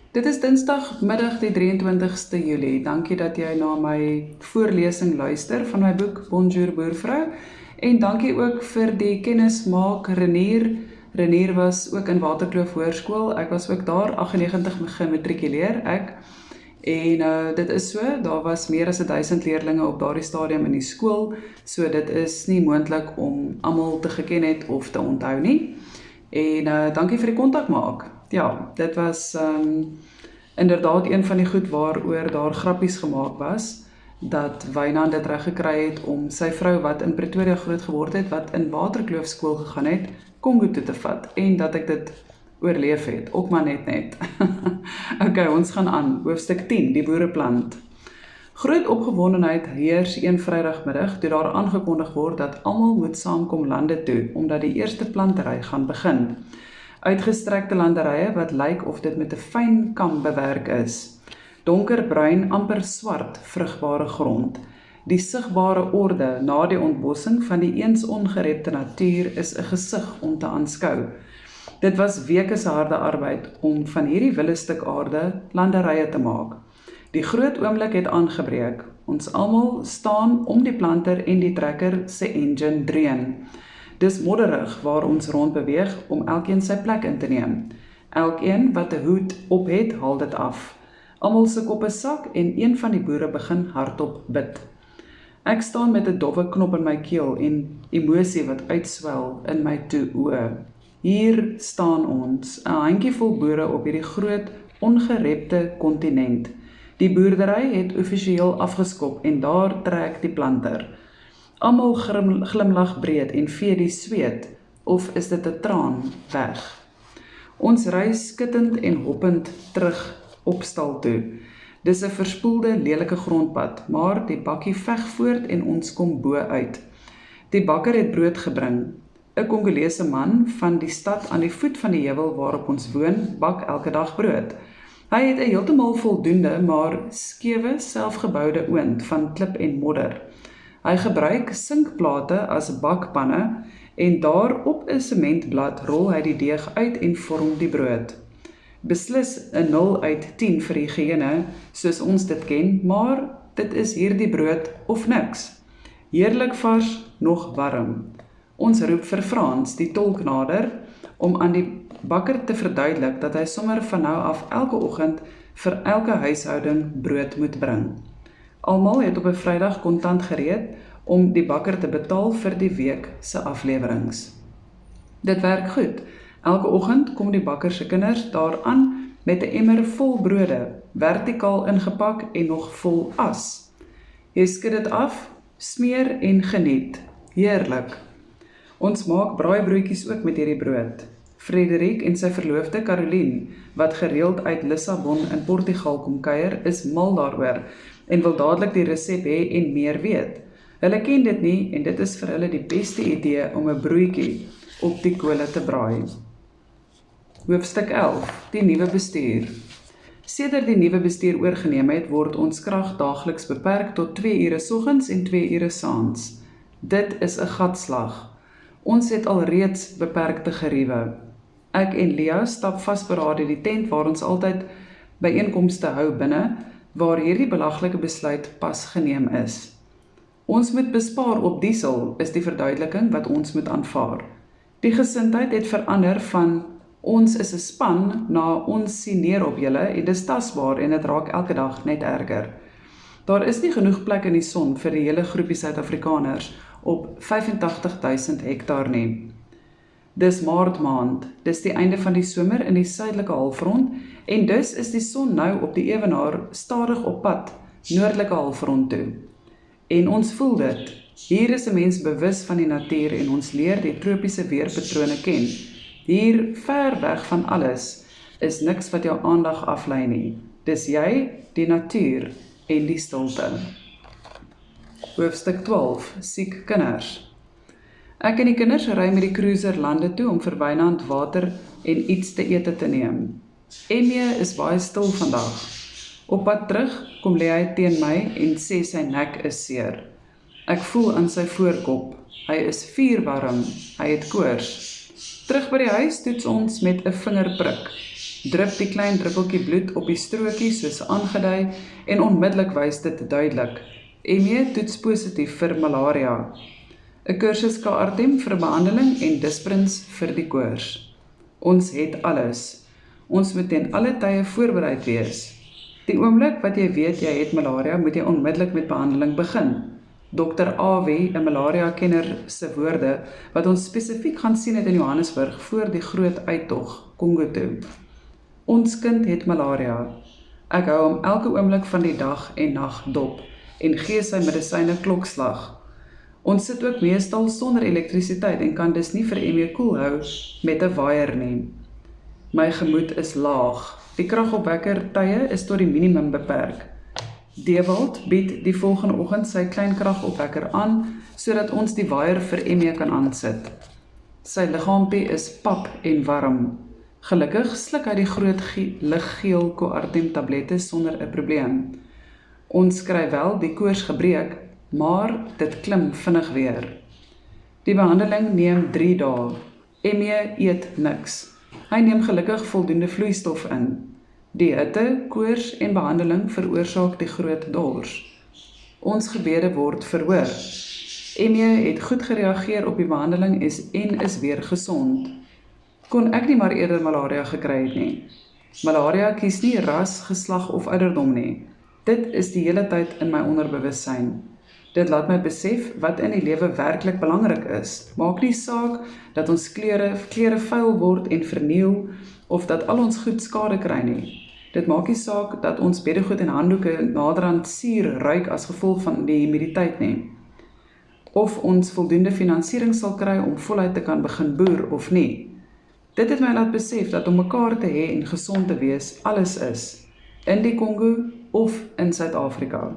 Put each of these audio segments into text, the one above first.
Dit is Dinsdagmiddag die 23ste Julie. Dankie dat jy na my voorlesing luister van my boek Bonjour Boervrou. En dankie ook vir die kennismaak Renier. Renier was ook in Waterkloof Hoërskool. Ek was ook daar 98 gematrikuleer ek. En dit is so, daar was meer as 1000 leerlinge op daardie stadium in die skool, so dit is nie moontlik om almal te geken het of te onthou nie. En dankie vir die kontak maak. Ja, dit was inderdaad een van die goed waaroor daar grappies gemaak was, dat Wynand dit reg gekry het om sy vrou wat in Pretoria groot geword het, wat in Waterkloof skool gegaan het, Kongo toe te vat, en dat ek dit oorleef het, ook maar net. Ok, ons gaan aan, hoofstuk 10, die boereplant. Groot opgewondenheid heers een Vrydagmiddag, toe daar aangekondig word dat almal moet saamkom lande toe, omdat die eerste plantery gaan begin. Uitgestrekte landerye wat lyk of dit met 'n fyn kam bewerk is. Donkerbruin, amper swart, vrugbare grond. Die sigbare orde na die ontbossing van die eens ongerepte natuur is 'n gesig om te aanskou. Dit was weke se harde arbeid om van hierdie wille stuk aarde landerye te maak. Die groot oomblik het aangebreek. Ons almal staan om die planter en die trekker se engine dreun. Dis modderig waar ons rond beweeg om elkeen sy plek in te neem. Elkeen wat 'n hoed op het, haal dit af. Almal se koppe sak en een van die boere begin hardop bid. Ek staan met 'n dowwe knop in my keel en emosie wat uitswel in my toe oë. Hier staan ons, 'n handjievol boere op hierdie groot, ongerepte kontinent. Die boerdery het offisieel afgeskop en daar trek die planter. Almal glimlag breed en vee die sweet, of is dit 'n traan, weg. Ons ry skittend en hoppend terug op stal toe. Dis 'n verspoelde, lelike grondpad, maar die bakkie veg voort en ons kom bo uit. Die bakker het brood gebring. 'n Kongolese man van die stad aan die voet van die heuwel waarop ons woon, bak elke dag brood. Hy het 'n heeltemal voldoende, maar skewe, selfgeboude oond van klip en modder. Hy gebruik sinkplate as bakpanne en daar op 'n sementblad rol hy die deeg uit en vorm die brood. Beslis 'n 0 uit 10 vir higiëne, soos ons dit ken, maar dit is hierdie brood of niks. Heerlik vars, nog warm. Ons roep vir Frans, die tolk nader, om aan die bakker te verduidelik dat hy sommer van nou af elke oggend vir elke huishouding brood moet bring. Almal het op 'n Vrydag kontant gereed om die bakker te betaal vir die week se aflewerings. Dit werk goed. Elke oggend kom die bakker se kinders daaraan met 'n emmer vol brode, vertikaal ingepak en nog vol as. Jy skud dit af, smeer en geniet. Heerlik. Ons maak braaibroodjies ook met hierdie brood. Frederik en sy verloofde Caroline, wat gereeld uit Lissabon in Portugal kom kuier, is mal daaroor en wil dadelik die resep hê en meer weet. Hulle ken dit nie en dit is vir hulle die beste idee om 'n broodjie op die kole te braai. Hoofstuk 11, die nuwe bestuur. Sedert die nuwe bestuur oorgeneem het, word ons krag daagliks beperk tot 2 ure soggens en 2 ure saans. Dit is 'n gatslag. Ons het alreeds beperkte geriewe. Ek en Lea stap vasberade die tent waar ons altyd byeenkomste hou binne, waar hierdie belaglike besluit pas geneem is. Ons moet bespaar op diesel, is die verduideliking wat ons moet aanvaar. Die gesindheid het verander van ons is 'n span na ons sien neer op julle en dis tasbaar en dit raak elke dag net erger. Daar is nie genoeg plek in die son vir die hele groepie Suid-Afrikaners op 85.000 hektaar nie. Dis Maart maand, dis die einde van die somer in die suidelike halfrond en dus is die son nou op die ewenaar stadig op pad noordelike halfrond toe. En ons voel dit. Hier is 'n mens bewus van die natuur en ons leer die tropiese weerpatrone ken. Hier, ver weg van alles, is niks wat jou aandag aflei nie. Dis jy, die natuur en die stilte. Hoofstuk 12, siek kinders. Ek en die kinders ry met die cruiser lande toe om vir Wynand water en iets te ete te neem. Emmie is baie stil vandag. Op pad terug kom lê hy teen my en sê sy nek is seer. Ek voel aan sy voorkop. Hy is vuurwarm. Hy het koors. Terug by die huis toets ons met 'n vingerprik. drup die klein druppeltjie bloed op die strokie soos aangedui en onmiddellik wys dit duidelik. Emie toets positief vir malaria. 'n kursus Kaartem vir behandeling en Disprins vir die koors. Ons het alles. Ons moet ten alle tye voorbereid wees. Die oomblik wat jy weet jy het malaria, moet jy onmiddellik met behandeling begin. Dr. Awie, 'n malaria-kenner se woorde, wat ons spesifiek gaan sien het in Johannesburg voor die groot uittog, Kongo toe. Ons kind het malaria. Ek hou hom elke oomblik van die dag en nag dop en gee sy medisyne klokslag. Ons sit ook meestal sonder elektrisiteit en kan dus nie vir Emie koel hou met 'n waier nie. My gemoed is laag. Die kragopwekker tye is tot die minimum beperk. Dewald bied die volgende oggend sy klein kragopwekker aan, sodat ons die waier vir Emie kan aansit. Sy liggaampie is pap en warm. Gelukkig sluk hy die groot liggeel Coartem tablette sonder 'n probleem. Ons kry wel die koors gebreek, maar dit klim vinnig weer. Die behandeling neem 3 dae. Emie eet niks. Hy neem gelukkig voldoende vloeistof in. Die hitte, koors en behandeling veroorsaak die groot dors. Ons gebede word verhoor. Emie het goed gereageer op die behandeling en is weer gesond. Kon ek nie maar eerder malaria gekry het nie. Malaria kies nie ras, geslag of ouderdom nie. Dit is die hele tyd in my onderbewussyn. Dit laat my besef wat in die lewe werklik belangrik is. Maak nie saak dat ons klere vuil word en verniel, of dat al ons goed skade kry nie. Dit maak nie saak dat ons beddegoed en handdoeke naderhand suur ruik as gevolg van die humiditeit nie. Of ons voldoende finansiering sal kry om voluit te kan begin boer of nie. Dit het my laat besef dat om mekaar te hê en gesond te wees alles is, in die Kongo of in Suid-Afrika.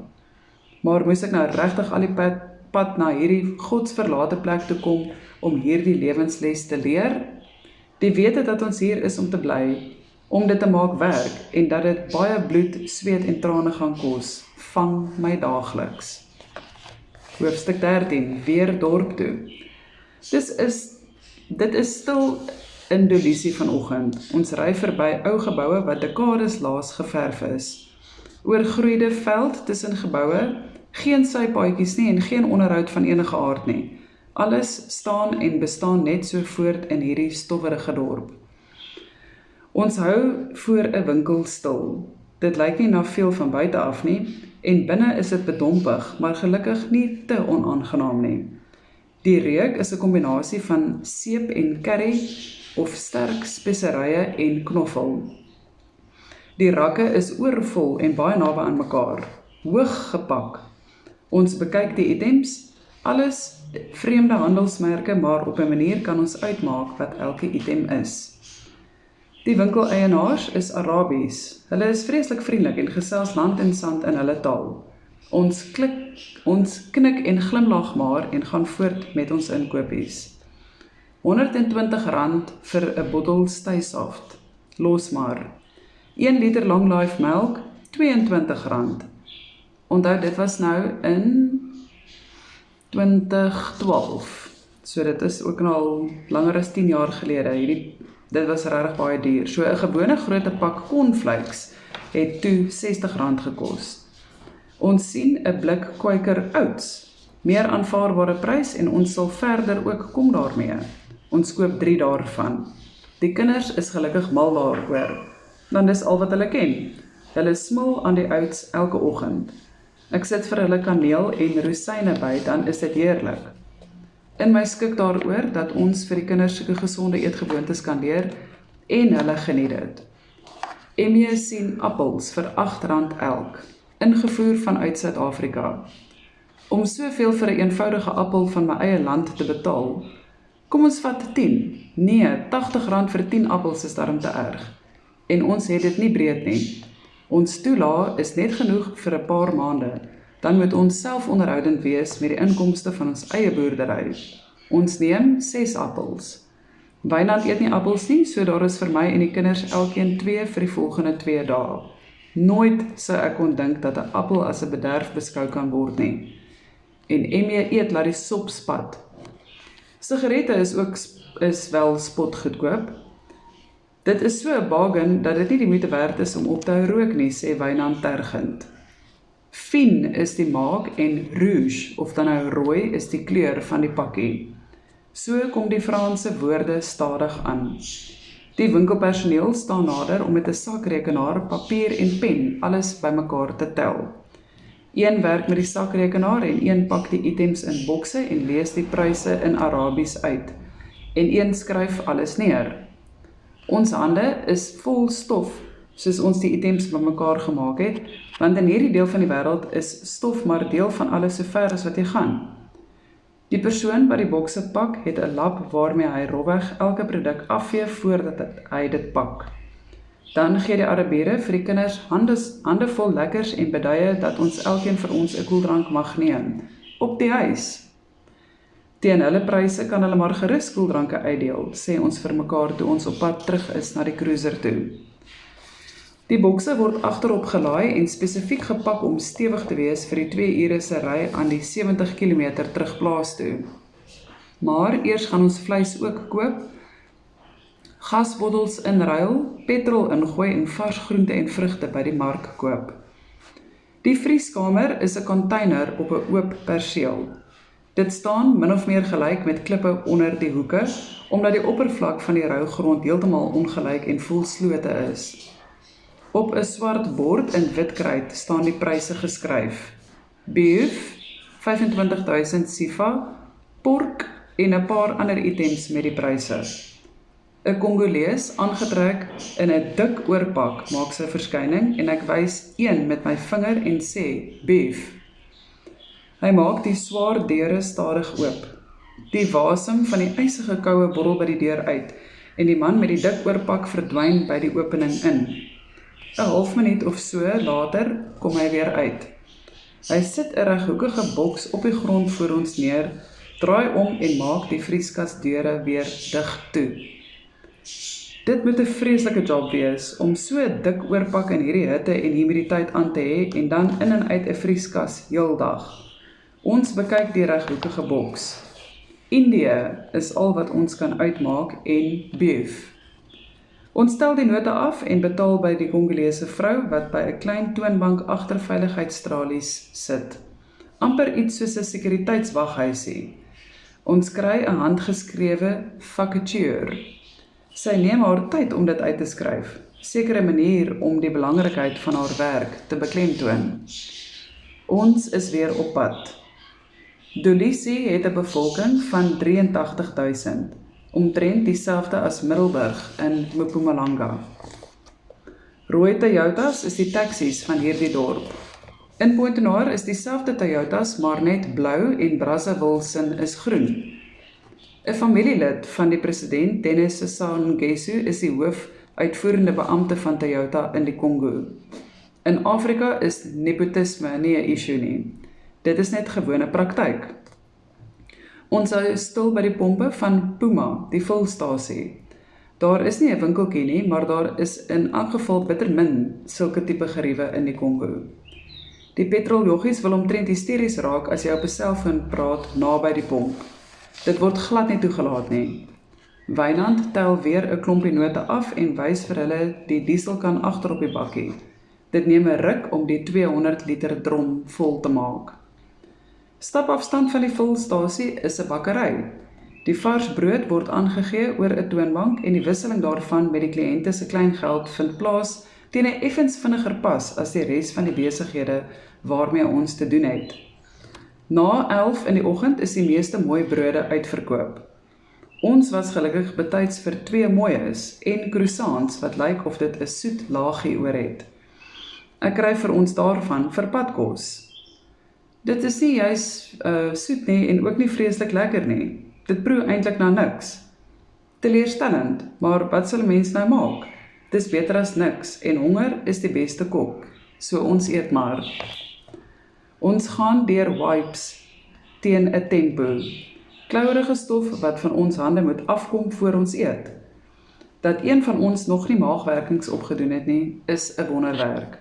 Maar moes ek nou regtig al die pad na hierdie godsverlate plek toe kom om hierdie lewensles te leer? Die wete dat ons hier is om te bly, om dit te maak werk en dat dit baie bloed, sweet en trane gaan kos, vang my daagliks. Hoofstuk 13, weer dorp toe. Dit is stil in Dolisie vanoggend. Ons ry verby ou geboue wat dekades laas geverf is. Oorgroeide veld tussen geboue, geen sypaadjies nie en geen onderhoud van enige aard nie. Alles staan en bestaan net so voort in hierdie stowwerige dorp. Ons hou voor 'n winkel stil. Dit lyk nie na veel van buite af nie en binne is dit bedompig, maar gelukkig nie te onaangenaam nie. Die reuk is 'n kombinasie van seep en curry of sterk speserye en knoffel. Die rakke is oorvol en baie naby aan mekaar, hoog gepak. Ons bekyk die items, alles vreemde handelsmerke, maar op 'n manier kan ons uitmaak wat elke item is. Die winkeleienaars is Arabies. Hulle is vreeslik vriendelik en gesels land en sand in hulle taal. Ons knik en glimlag maar en gaan voort met ons inkopies. R120 vir 'n bottel Stuysaft. Los maar. 1 liter Long Life melk, R22. Onthou, dit was nou in 2012. So dit is ook al langer as 10 jaar gelede. Dit was regtig baie duur. So 'n gewone groot pak cornflakes het toe R60 gekos. Ons sien 'n blik Quaker Oats. Meer aanvaarbare prys en ons sal verder ook kom daarmee. Ons koop 3 daarvan. Die kinders is gelukkig mal daaroor. Dan dis al wat hulle ken. Hulle smil aan die oats elke oggend. Ek sit vir hulle kaneel en rosyne by, dan is dit heerlik. In my skik daaroor dat ons vir die kinders sulke gesonde eetgewoontes kan leer en hulle geniet dit. Emie sien appels vir R8 elk, ingevoer vanuit Suid-Afrika. Om soveel vir 'n eenvoudige appel van my eie land te betaal, kom ons vat 10. Nee, R80 vir 10 appels is daarom te erg. En ons het dit nie breed nie. Ons toelaag is net genoeg vir 'n paar maande. Dan moet ons self onderhoudend wees met die inkomste van ons eie boerdery. Ons neem 6 appels. Wynand eet nie appels nie, so daar is vir my en die kinders elkeen 2 vir die volgende 2 dae. Nooit sou ek kon dink dat 'n appel as 'n bederf beskou kan word nie. En Emie eet laat die sop spat. Sigarette is wel spotgoedkoop. Dit is so 'n bargain dat dit nie die moeite werd is om op te hou rook nie, sê Wynand tergend. Fin is die maak en rouge, of dan nou rooi, is die kleur van die pakkie. So kom die Franse woorde stadig aan. Die winkelpersoneel staan nader om met 'n sakrekenaar, papier en pen alles bymekaar te tel. Een werk met die sakrekenaar en een pak die items in bokse en lees die pryse in Arabies uit. En een skryf alles neer. Ons hande is vol stof, soos ons die items bymekaar gemaak het, want in hierdie deel van die wêreld is stof maar deel van alles so ver as wat jy gaan. Die persoon wat die bokse pak, het 'n lap waarmee hy rofweg elke produk afvee voordat hy dit pak. Dan gee die Arabiere vir die kinders handevol lekkers en beduie dat ons elkeen vir ons 'n koeldrank mag neem, op die huis. Teen hulle pryse kan hulle maar gerus koeldranke uitdeel, sê ons vir mekaar toe ons op pad terug is na die cruiser toe. Die bokse word agterop gelaai en spesifiek gepak om stewig te wees vir die 2 ure se ry aan die 70 km terug plaas toe. Maar eers gaan ons vleis ook koop, gasbottels inruil, petrol ingooi en vars groente en vrugte by die mark koop. Die vrieskamer is 'n container op 'n oop perseel. Dit staan min of meer gelyk met klippe onder die hoeke, omdat die oppervlak van die rougrond heeltemal ongelyk en vol slote is. Op 'n swart bord in wit kruit staan die pryse geskryf. Beef, 25.000 sifa, pork en 'n paar ander items met die pryse. 'n Kongolees, aangetrek in 'n dik oorpak, maak sy verskyning en ek wys een met my vinger en sê, beef. Hy maak die swaar deure stadig oop. Die wasem van die ysige koue borrel by die deur uit en die man met die dik oorpak verdwyn by die opening in. 'n half minuut of so later kom hy weer uit. Hy sit 'n reghoekige boks op die grond voor ons neer, draai om en maak die vrieskasdeure weer dig toe. Dit moet 'n vreeslike job wees om so 'n dik oorpak in hierdie hitte en humiditeit aan te hê en dan in en uit 'n vrieskas heeldag. Ons bekyk die reghoekige boks. Indië is al wat ons kan uitmaak en beef. Ons stel die note af en betaal by die Kongolese vrou wat by 'n klein toonbank agter veiligheidstralies sit. Amper iets soos 'n sekuriteitswaghuisie. Ons kry 'n handgeskrewe vacature. Sy neem haar tyd om dit uit te skryf, sekere manier om die belangrikheid van haar werk te beklemtoon. Ons is weer op pad. Dulisi het 'n bevolking van 83.000. Omtrent dieselfde as Middelburg in Mpumalanga. Rooi Toyotas is die taksies van hierdie dorp. In Pointe-Noire is dieselfde Toyotas, maar net blou en Brazzaville is groen. 'n Familielid van die president, Denis Sassou Nguesso, is die hoofuitvoerende beampte van Toyota in die Kongo. In Afrika is nepotisme nie 'n issue nie. Dit is net gewone praktyk. Ons hou stil by die pompe van Puma, die vulstasie. Daar is nie 'n winkeltjie nie, maar daar is in elk geval bitter min sulke tipe geriewe in die Kongo. Die petroljoggies wil omtrent hysteries raak as jy op 'n selfoon praat naby die pomp. Dit word glad nie toegelaat nie. Wynand tel weer 'n klompie note af en wys vir hulle die dieselkan agter op die bakkie. Dit neem 'n ruk om die 200 liter drom vol te maak. Stapafstand van die vulstasie is 'n bakkery. Die vars brood word aangegee oor 'n toonbank en die wisseling daarvan met die kliënte se kleingeld vind plaas teen 'n effens vinniger pas as die res van die besighede waarmee ons te doen het. Na 11 in die oggend is die meeste mooi brode uitverkoop. Ons was gelukkig betyds vir 2 mooies en croissants wat lyk of dit 'n soet laagie oor het. Ek kry vir ons daarvan vir padkos. Dit is nie juis soet nie en ook nie vreeslik lekker nie. Dit proe eintlik na niks. Teleurstellend, maar wat sal 'n mens nou maak? Dis beter as niks en honger is die beste kok. So ons eet maar. Ons gaan deur wipes teen 'n tempo. Klouerige stof wat van ons hande moet afkom voor ons eet. Dat een van ons nog nie maagwerkings opgedoen het nie, is 'n wonderwerk.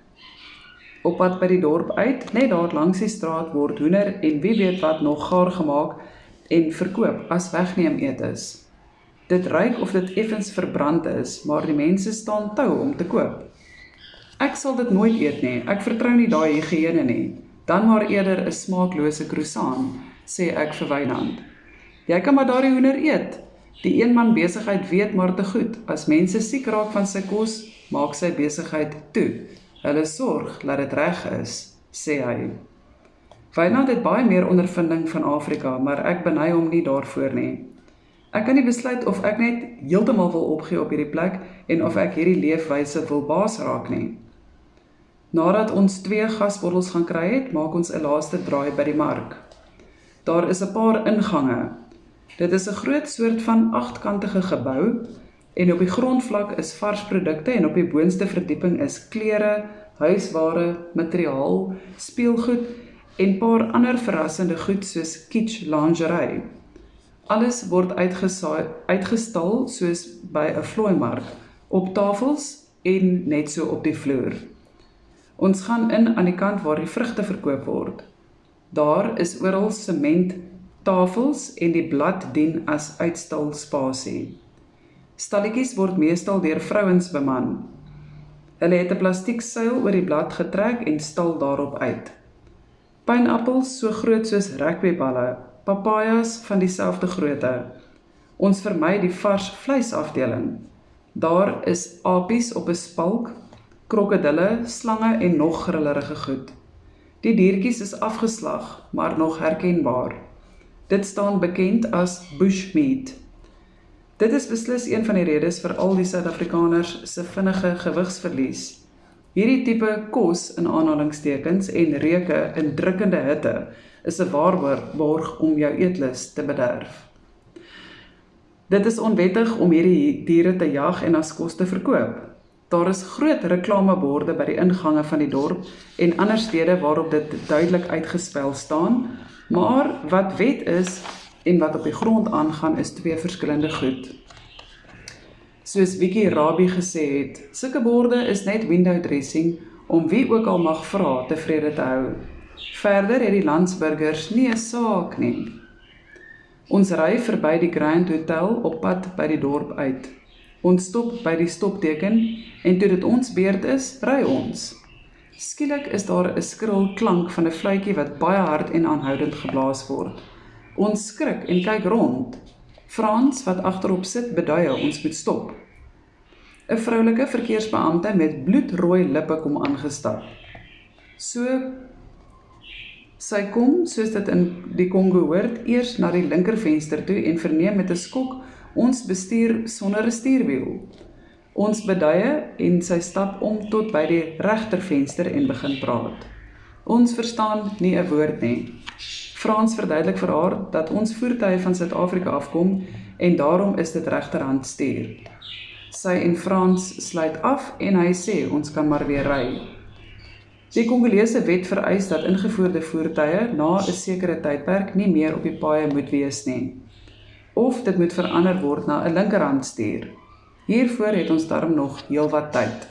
Op pad by die dorp uit, net daar langs die straat word hoender en wie weet wat nog gaar gemaak en verkoop as wegneem eet is. Dit ruik of dit effens verbrand is, maar die mense staan tou om te koop. Ek sal dit nooit eet nie, ek vertrou nie daai higiëne nie. Dan maar eerder 'n smaaklose croissant, sê ek vir Wynand. Jy kan maar daardie hoender eet. Die eenman besigheid weet maar te goed. As mense siek raak van sy kos, maak sy besigheid toe. Hulle sorg dat dit reg is, sê hy. Wynand het baie meer ondervinding van Afrika, maar ek beny hom nie daarvoor nie. Ek kan nie besluit of ek net heeltemal wil opgee op hierdie plek en of ek hierdie leefwyse wil baas raak nie. Nadat ons 2 gasbottels gaan kry het, maak ons 'n laaste draai by die mark. Daar is 'n paar ingange. Dit is 'n groot soort van 8-kantige gebou en op die grondvlak is vars produkte en op die boonste verdieping is klere, huisware, materiaal, speelgoed en paar ander verrassende goed soos kitsch lingerie. Alles word uitgestal soos by 'n vlooimark, op tafels en net so op die vloer. Ons gaan in aan die kant waar die vrugte verkoop word. Daar is oral sement tafels en die blad dien as uitstalspasie. Stalletjies word meestal deur vrouens beman. Hulle het 'n plastiek seil oor die blad getrek en stal daarop uit. Pynappels so groot soos rugbyballe, papajas van dieselfde grootte. Ons vermy die vars vleisafdeling. Daar is apies op 'n spalk, krokodille, slange en nog grillerige goed. Die diertjies is afgeslag, maar nog herkenbaar. Dit staan bekend as bushmeat. Dit is beslis een van die redes vir al die Suid-Afrikaners se vinnige gewigsverlies. Hierdie tipe kos in aanhalingstekens en reuke in drukkende hitte is 'n waarborg om jou eetlus te bederf. Dit is onwettig om hierdie diere te jag en as kos te verkoop. Daar is groot reklameborde by die ingange van die dorp en ander stede waarop dit duidelik uitgespel staan, maar wat wet is en wat op die grond aangaan is 2 verskillende goed. Soos Vicky Rabie gesê het, sulke borde is net window dressing om wie ook al mag vra tevrede te hou. Verder het die landsburgers nie 'n saak nie. Ons ry verby die Grand Hotel op pad by die dorp uit. Ons stop by die stopteken en toe dit ons beurt is, ry ons. Skielik is daar 'n skril klank van 'n fluitjie wat baie hard en aanhoudend geblaas word. Ons skrik en kyk rond. Frans wat agterop sit bedui ons moet stop. 'n Vroulike verkeersbeampte met bloedrooi lippe kom aangestap. Sy kom, soos dit in die Kongo hoort, eers na die linkervenster toe en verneem met 'n skok ons bestuur sonder 'n stuurwiel. Ons beduie en sy stap om tot by die regtervenster en begin praat. Ons verstaan nie 'n woord nie. Frans verduidelik vir haar dat ons voertuie van Suid-Afrika afkom en daarom is dit regterhand stuur. Sy en Frans sluit af en hy sê ons kan maar weer ry. Die Kongolese wet vereis dat ingevoerde voertuie na 'n sekere tydperk nie meer op die paaie moet wees nie. Of dit moet verander word na 'n linkerhandstuur. Hiervoor het ons darm nog heelwat tyd.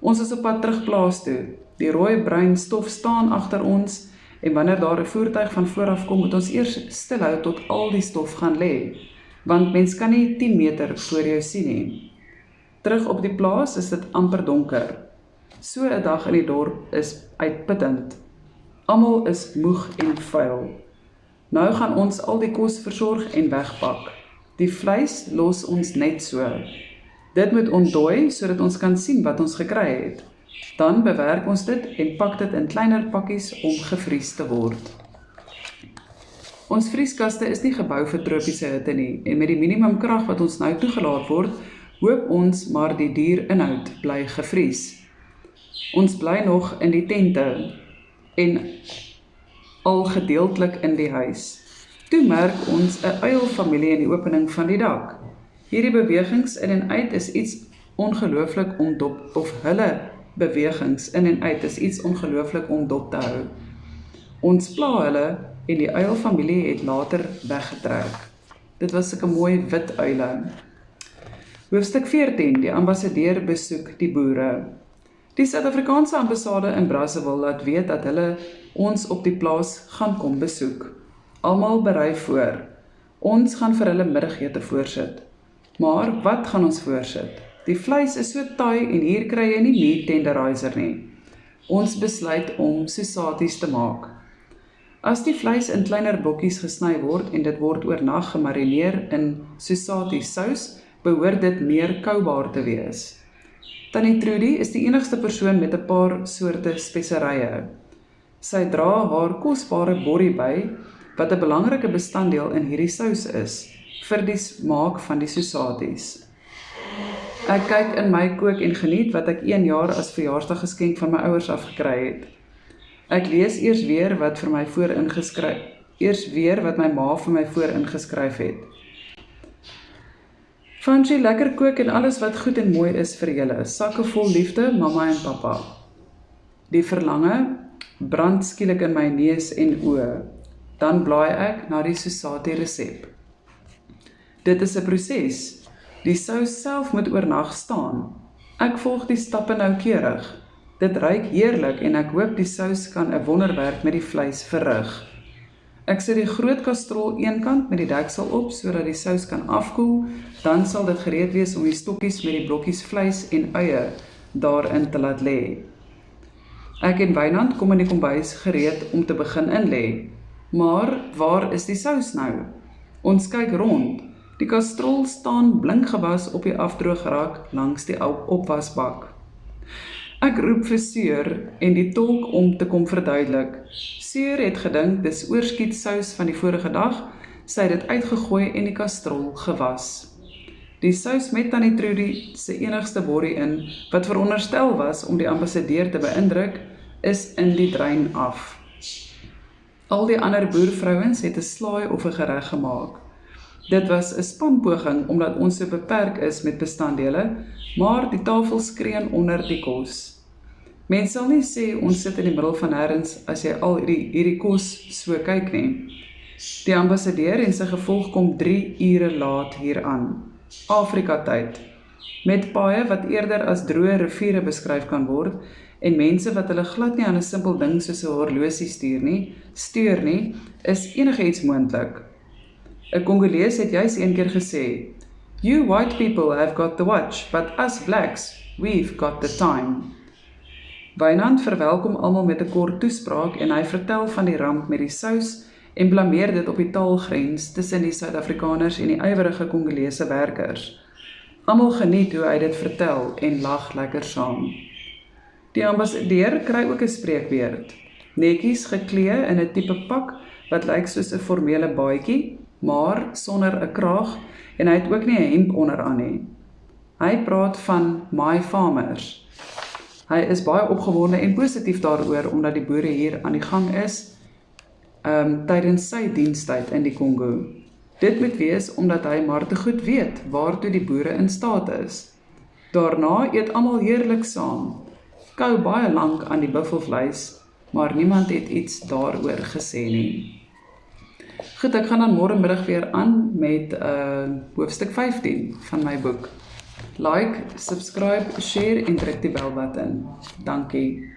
Ons is op pad terug plaas toe. Die rooi-bruin stof staan agter ons en wanneer daar 'n voertuig van vooraf kom, moet ons eers stilhou tot al die stof gaan lê, want mens kan nie 10 meter voor jou sien nie. Terug op die plaas is dit amper donker. So 'n dag in die dorp is uitputtend. Almal is moeg en vuil. Nou gaan ons al die kos versorg en wegpak. Die vleis los ons net so. Dit moet ontdooi sodat ons kan sien wat ons gekry het. Dan bewerk ons dit en pak dit in kleiner pakkies om gevries te word. Ons vrieskaste is nie gebou vir tropiese hitte nie en met die minimumkrag wat ons nou toegelaat word, hoop ons maar die dierinhoud bly gevries. Ons bly nog in die tente en al gedeeltelik in die huis. Toe merk ons 'n uilfamilie in die opening van die dak. Hierdie bewegings in en uit is iets ongelooflik om dop, of hulle bewegings in en uit is iets ongelooflik om dop te hou. Ons pla hulle en die uilfamilie het later weggetrek. Dit was sulke mooi wit uile. Hoofstuk 14, die ambassadeur besoek die boere. Die Suid-Afrikaanse ambassade in Brazzaville laat weet dat hulle ons op die plaas gaan kom besoek. Almal berei voor. Ons gaan vir hulle middagete voorsit. Maar wat gaan ons voorsit? Die vleis is so taai en hier kry jy nie meat tenderizer nie. Ons besluit om sausaties te maak. As die vleis in kleiner bokkies gesny word en dit word oornag gemarineer in sausatie sous, behoort dit meer koubaar te wees. Tannie Trudy is die enigste persoon met 'n paar soorte speserye. Sy dra haar kosbare borrie by, wat 'n belangrike bestanddeel in hierdie sous is, vir die maak van die sausaties. Ek kyk in my kook en geniet wat ek 1 jaar as verjaarsdaggeskenk van my ouers afgekry het. Ek lees eers weer wat my ma vir my vooringeskryf het. Vanjie, lekker kook en alles wat goed en mooi is vir julle. Sakke vol liefde, mamma en pappa. Die verlange brand skielik in my neus en oë. Dan blaai ek na die sausatie resep. Dit is 'n proses. Die sous self moet oornag staan. Ek volg die stappe noukeurig. Dit ruik heerlik en ek hoop die sous kan 'n wonderwerk met die vleis verrig. Ek sit die groot kastrol eenkant met die deksel op sodat die sous kan afkoel, dan sal dit gereed wees om die stokkies met die blokkies vleis en eie daarin te laat lê. Ek en Wynand kom in die kombuis gereed om te begin inlê. Maar waar is die sous nou? Ons kyk rond. Die kastrol staan blinkgewas op die afdroograk langs die opwasbak. Ek roep vir Seur en die tolk om te kom verduidelik. Seur het gedink dis oorskiet sous van die vorige dag, sy het dit uitgegooi en die kastrol gewas. Die sous met Tannie Trudy se enigste borrie in, wat veronderstel was om die ambassadeur te beïndruk, is in die drein af. Al die ander boervrouens het 'n slaai of 'n gereg gemaak. Dit was 'n spanpoging omdat ons so beperk is met bestanddele, maar die tafel skreeu onder die kos. Mens sal nie sê ons sit in die middel van nêrens as jy al hierdie kos so kyk nie. Die ambassadeur en sy gevolg kom 3 ure laat hieraan. Afrika tyd, met paaie wat eerder as droë riviere beskryf kan word en mense wat hulle glad nie aan 'n simpel ding soos 'n horlosie steur nie, is enigiets moontlik. 'n Congolees het juis een keer gesê, "You white people have got the watch, but us blacks, we've got the time." Wynand verwelkom almal met 'n kort toespraak en hy vertel van die ramp met die sous en blameer dit op die taalgrens tussen die Suid-Afrikaners en die ywerige Congolese werkers. Almal geniet hoe hy dit vertel en lag lekker saam. Die ambassadeur kry ook 'n spreekbeurt. Netjies geklee in 'n tipe pak wat lyk soos 'n formele baadjie, maar sonder 'n kraag en hy het ook nie 'n hemp onderaan nie. Hy praat van my farmers. Hy is baie opgewonde en positief daaroor omdat die boere hier aan die gang is tydens sy dienstyd in die Kongo. Dit moet wees omdat hy maar te goed weet waartoe die boere in staat is. Daarna eet almal heerlik saam. Kou baie lank aan die buffelvleis, maar niemand het iets daaroor gesê nie. Goed, ek gaan dan môremiddag weer aan met hoofstuk 15 van my boek. Like, subscribe, share en druk die belbutton. Dankie.